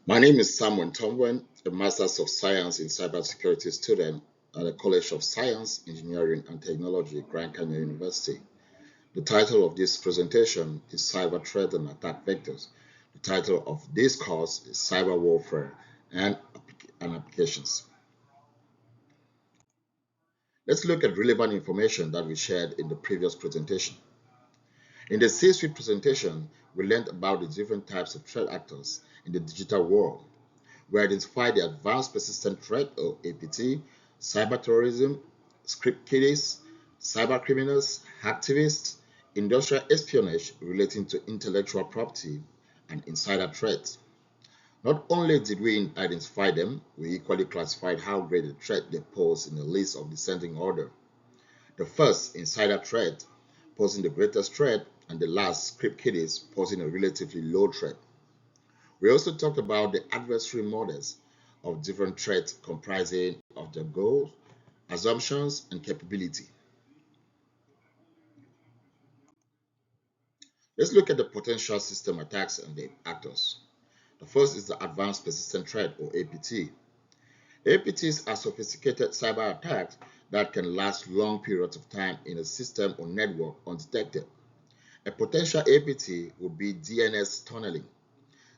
My name is Samuel Tongwen, a Master's of Science in Cybersecurity student at the College of Science, Engineering and Technology, Grand Canyon University. The title of this presentation is Cyber Threat and Attack Vectors. The title of this course is Cyber Warfare and Applications. Let's look at relevant information that we shared in the previous presentation. In the C-suite presentation, we learned about the different types of threat actors in the digital world. We identified the Advanced Persistent Threat, or APT, cyber terrorism, script kiddies, cyber criminals, hacktivists, industrial espionage relating to intellectual property, and insider threats. Not only did we identify them, we equally classified how great a threat they pose in the list of descending order. The first, insider threat, posing the greatest threat, and the last, script kiddies, posing a relatively low threat. We also talked about the adversary models of different threats comprising of their goals, assumptions, and capability. Let's look at the potential system attacks and the actors. The first is the Advanced Persistent Threat, or APT. APTs are sophisticated cyber attacks that can last long periods of time in a system or network undetected. A potential APT would be DNS tunneling.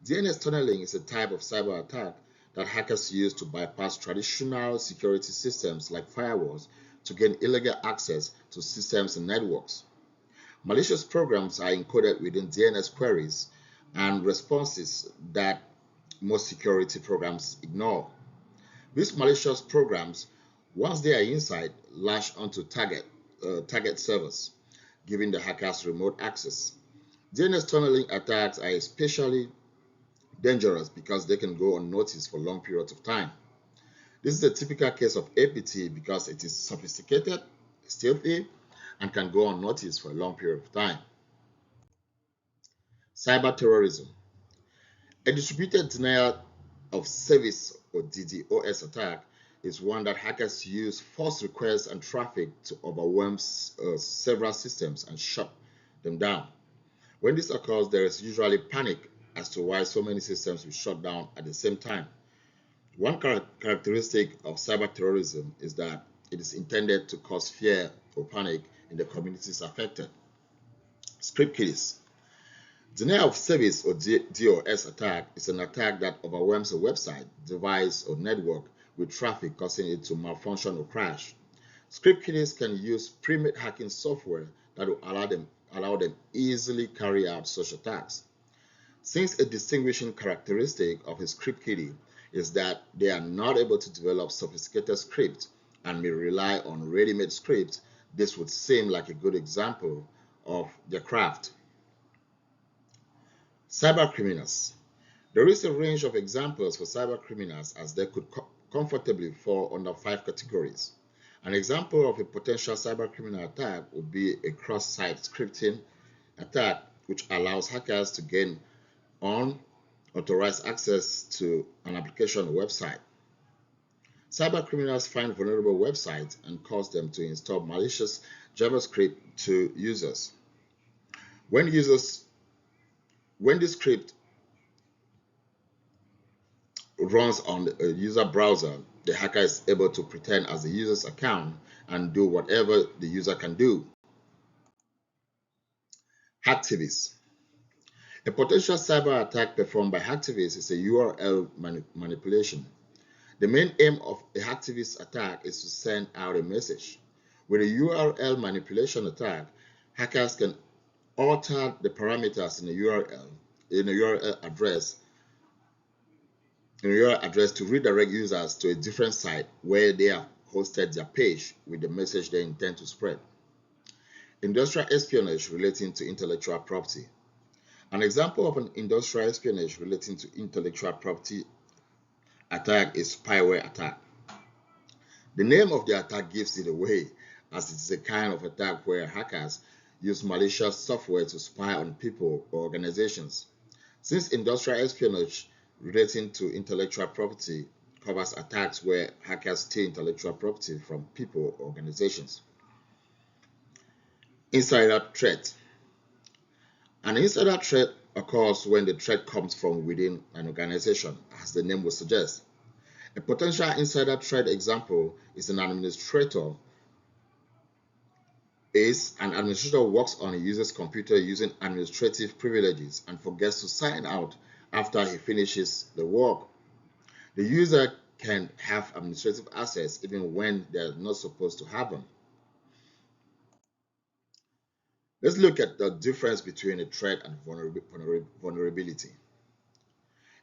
DNS tunneling is a type of cyber attack that hackers use to bypass traditional security systems like firewalls to gain illegal access to systems and networks. Malicious programs are encoded within DNS queries and responses that most security programs ignore. These malicious programs, once they are inside, launch onto target servers, giving the hackers remote access. DNS tunneling attacks are especially dangerous because they can go unnoticed for long periods of time. This is a typical case of APT because it is sophisticated, stealthy, and can go unnoticed for a long period of time. Cyber terrorism. A distributed denial of service, or DDoS attack, is one that hackers use false requests and traffic to overwhelm several systems and shut them down. When this occurs, there is usually panic as to why so many systems will shut down at the same time. One characteristic of cyber terrorism is that it is intended to cause fear or panic in the communities affected. Script kiddies. Denial of service, or DOS attack, is an attack that overwhelms a website, device, or network with traffic causing it to malfunction or crash. Script kiddies can use pre-made hacking software that will allow them easily carry out such attacks. Since a distinguishing characteristic of a script kiddie is that they are not able to develop sophisticated scripts and may rely on ready-made scripts, this would seem like a good example of their craft. Cyber criminals. There is a range of examples for cyber criminals as they could comfortably fall under 5 categories. An example of a potential cyber criminal attack would be a cross-site scripting attack, which allows hackers to gain unauthorized access to an application or website. Cyber criminals find vulnerable websites and cause them to install malicious JavaScript to users. When the script runs on a user browser, the hacker is able to pretend as the user's account and do whatever the user can do. Hacktivists. A potential cyber attack performed by hacktivists is a URL manipulation. The main aim of a hacktivist attack is to send out a message. With a URL manipulation attack, hackers can alter the parameters in a URL address to redirect users to a different site where they have hosted their page with the message they intend to spread. Industrial espionage relating to intellectual property. An example of an industrial espionage relating to intellectual property attack is spyware attack. The name of the attack gives it away, as it is a kind of attack where hackers use malicious software to spy on people or organizations. Since industrial espionage relating to intellectual property covers attacks where hackers steal intellectual property from people or organizations. Insider threat. An insider threat occurs when the threat comes from within an organization, as the name would suggest. A potential insider threat example is an administrator works on a user's computer using administrative privileges and forgets to sign out after he finishes the work. The user can have administrative access even when they're not supposed to have them. Let's look at the difference between a threat and vulnerability.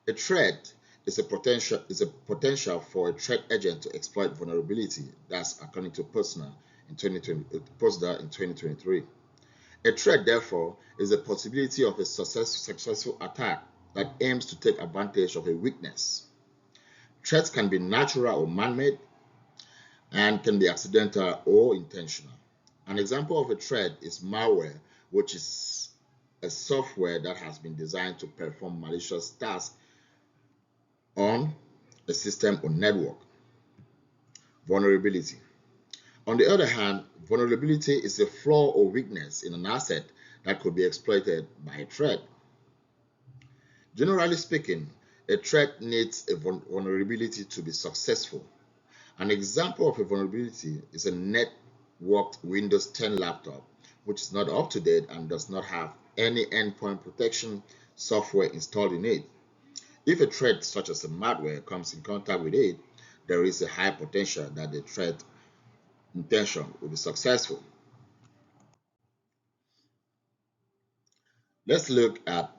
A threat is a potential for a threat agent to exploit vulnerability. That's according to Posner in 2023. A threat, therefore, is a possibility of a successful attack that aims to take advantage of a weakness. Threats can be natural or man-made and can be accidental or intentional. An example of a threat is malware, which is a software that has been designed to perform malicious tasks on a system or network. Vulnerability. On the other hand, vulnerability is a flaw or weakness in an asset that could be exploited by a threat. Generally speaking, a threat needs a vulnerability to be successful. An example of a vulnerability is a networked Windows 10 laptop, which is not up to date and does not have any endpoint protection software installed in it. If a threat such as a malware comes in contact with it, there is a high potential that the threat intention will be successful. Let's look at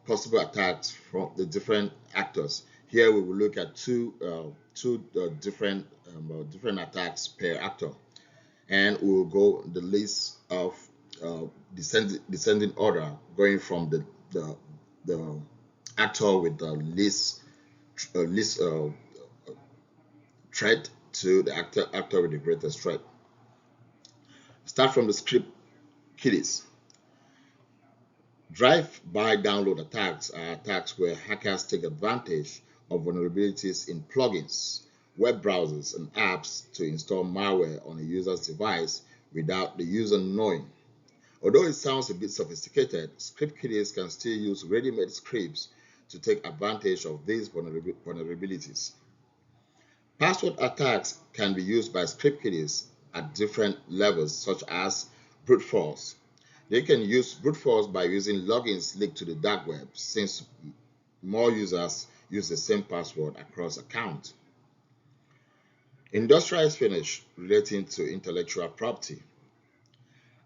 possible attacks from the different actors. Here we will look at two different attacks per actor, and we will go the list of descending order, going from the actor with the least threat to the actor with the greatest threat. Start from the script kiddies. Drive-by download attacks are attacks where hackers take advantage of vulnerabilities in plugins, web browsers, and apps to install malware on a user's device without the user knowing. Although it sounds a bit sophisticated, script kiddies can still use ready-made scripts to take advantage of these vulnerabilities. Password attacks can be used by script kiddies at different levels, such as brute force. They can use brute force by using logins linked to the dark web, since more users use the same password across accounts. Industrial espionage relating to intellectual property.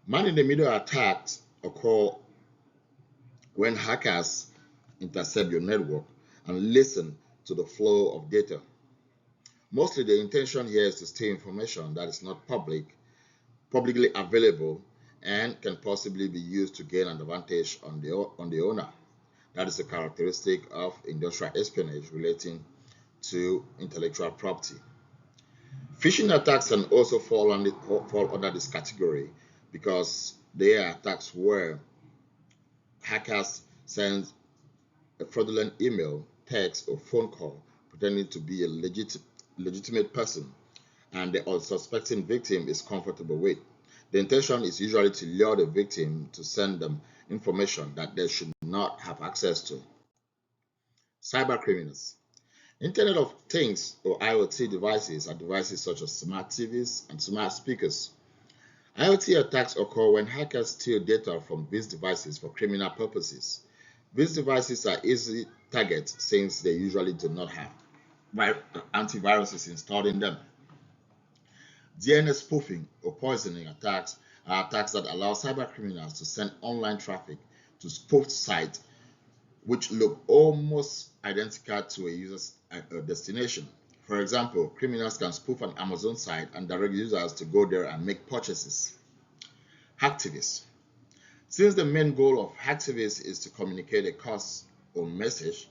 Man-in-the-middle attacks occur when hackers intercept your network and listen to the flow of data. Mostly the intention here is to steal information that is not publicly available and can possibly be used to gain an advantage on the owner. That is a characteristic of industrial espionage relating to intellectual property. Phishing attacks can also fall under this category because they are attacks where hackers send a fraudulent email, text, or phone call pretending to be a legitimate person and the unsuspecting victim is comfortable with. The intention is usually to lure the victim to send them information that they should not have access to. Cyber criminals. Internet of Things or IoT devices are devices such as smart TVs and smart speakers. IoT attacks occur when hackers steal data from these devices for criminal purposes. These devices are easy targets since they usually do not have antiviruses installed in them. DNS spoofing or poisoning attacks are attacks that allow cybercriminals to send online traffic to spoofed sites which look almost identical to a user's destination. For example, criminals can spoof an Amazon site and direct users to go there and make purchases. Hacktivists. Since the main goal of hacktivists is to communicate a cause or message,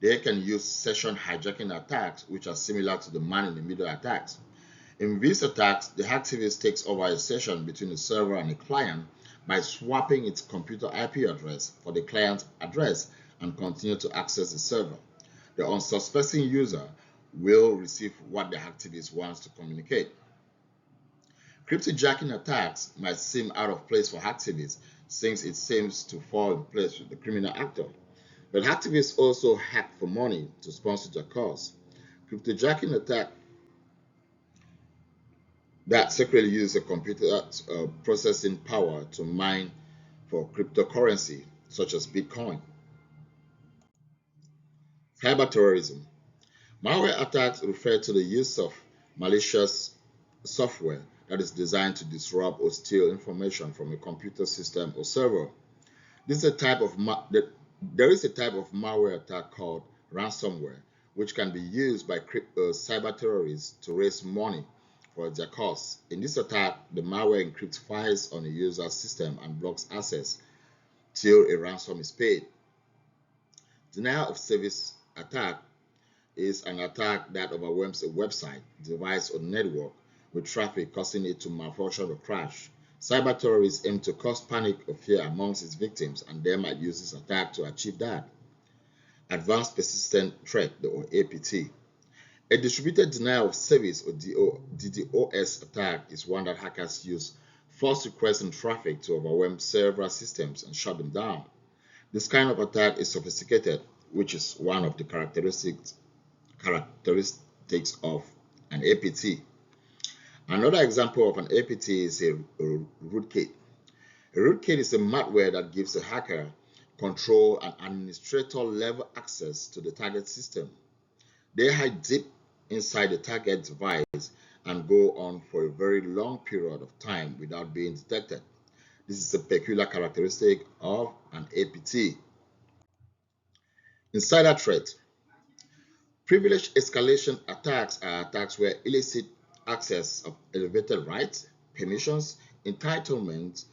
they can use session hijacking attacks, which are similar to the man-in-the-middle attacks. In these attacks, the hacktivist takes over a session between a server and a client by swapping its computer IP address for the client's address and continue to access the server. The unsuspecting user will receive what the hacktivist wants to communicate. Cryptojacking attacks might seem out of place for activists since it seems to fall in place with the criminal actor. But activists also hack for money to sponsor their cause. Cryptojacking attack that secretly use a computer processing power to mine for cryptocurrency, such as Bitcoin. Cyber terrorism. Malware attacks refer to the use of malicious software that is designed to disrupt or steal information from a computer system or server. This is a type of there is a type of malware attack called ransomware, which can be used by cyber terrorists to raise money for their cause. In this attack, the malware encrypts files on a user's system and blocks access till a ransom is paid. Denial of service attack is an attack that overwhelms a website, device, or network with traffic, causing it to malfunction or crash. Cyber terrorists aim to cause panic or fear amongst its victims, and they might use this attack to achieve that. Advanced Persistent Threat, or APT. A distributed denial of service, or DDoS attack, is one that hackers use false requests and traffic to overwhelm several systems and shut them down. This kind of attack is sophisticated, which is one of the characteristics of an APT. Another example of an APT is a rootkit. A rootkit is a malware that gives a hacker control and administrator-level access to the target system. They hide deep inside the target device and go on for a very long period of time without being detected. This is a peculiar characteristic of an APT. Insider threat. Privilege escalation attacks are attacks where illicit access of elevated rights, permissions, entitlements,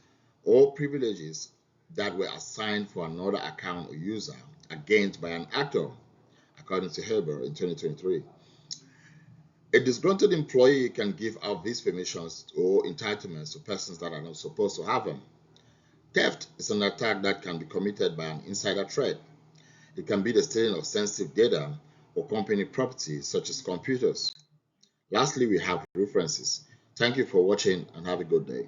or privileges that were assigned for another account or user are gained by an actor, according to Haber in 2023. A disgruntled employee can give out these permissions or entitlements to persons that are not supposed to have them. Theft is an attack that can be committed by an insider threat. It can be the stealing of sensitive data or company property, such as computers. Lastly, we have references. Thank you for watching and have a good day.